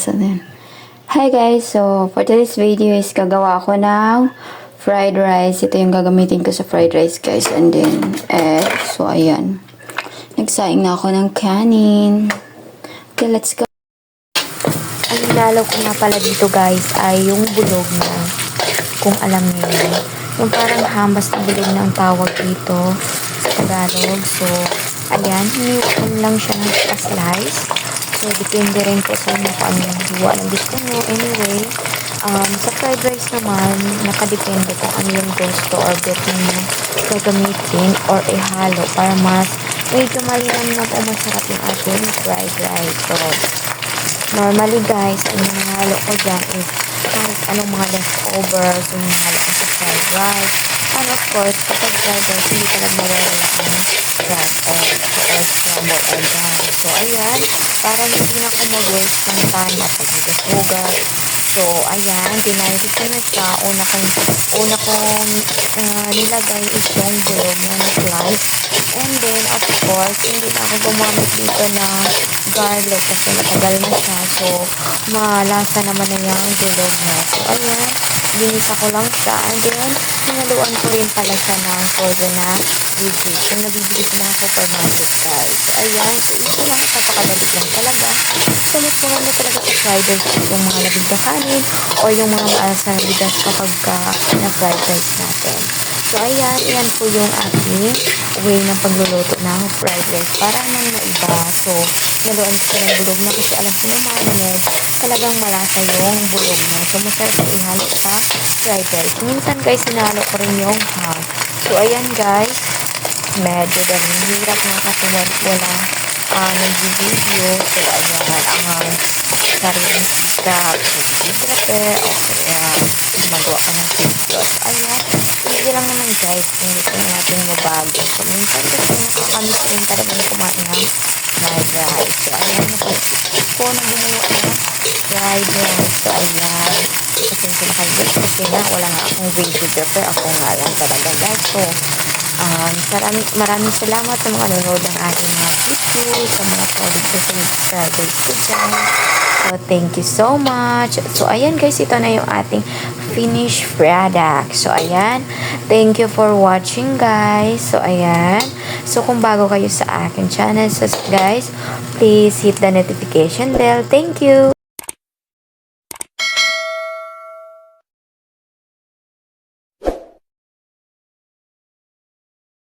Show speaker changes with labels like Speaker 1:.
Speaker 1: So, then. Hi guys! So, for today's video is gagawa ako ng fried rice. Ito yung gagamitin ko sa fried rice guys. And then, egg. So, ayan. Nagsaing na ako ng kanin. Okay, let's go.
Speaker 2: Ang inalaw ko nga pala dito guys ay yung bulog na, kung alam niyo yun. Yung parang hambas na bulog na ang tawag dito sa Tagalog. So, ayan, hiniwan lang siya ng slice. So, depende rin po sa inyo kung ano yung hiwa na gusto nyo. Anyway, sa fried rice naman, nakadepende kung ano yung gusto or better nyo gagamitin or ihalo para mas medyo malinamnam o masarap yung ating fried rice. So, normally guys, ang hinahalo ko dyan is kahit anong mga leftovers yung hinahalo ko sa fried rice. And of course, kapag fried rice, hindi talaga mawawala ang fried egg or scrambled egg guys. So, ayan, para hindi na ako mag-waste ng time at paghugas-hugas. So, ayan, pinaisis ko na siya. Una kong nilagay is yung bulog na slice. And then, of course, hindi na ako gumamit dito ng garlic kasi matagal na siya. So, malasa naman na yung bulog na. So, ayan, ginisa ko lang siya. And then, hinaluan ko rin pala siya ng soda na bibig. Kung nabibili sa mga supermarket guys. So, ayan, so ito lang, napakadali lang talaga. Salit mo lang talaga sa fried rice yung mga labing na kanin o yung mga maalas na bigas kapag na-fried rice natin. So, ayan, yan po yung ating way ng pagluluto ng fried rice para naman maiba. So, naluan ko ng bulog na kasi alam ko naman na talagang malasa yung bulog na. So, masarap na ihalo sa fried rice. Minsan guys, sinalo ko rin yung ham. So, ayan guys, medyo hirap na kasi walang nag-video. So, ayan, ang sariling sikap. Prepare, okay, magawa ka ng videos. Ayan, easy lang naman guys kung gusto natin mabago. So, minsan kasi nakakamiss rin talaga na kumain ng fried rice. So, ayan, nakasip ko na gumawa ng fried rice. So, ayan, kasi nakalimutan kasi na wala nga akong video prepare. Ako nga lang talaga guys. So, maraming salamat sa mga nanonood ng ating mga video, sa mga solid subscribers ko dyan. So, thank you so much. So, ayan guys, ito na yung ating finished product. So, ayan. Thank you for watching guys. So, ayan. So, kung bago kayo sa aking channel, so guys, please hit the notification bell. Thank you.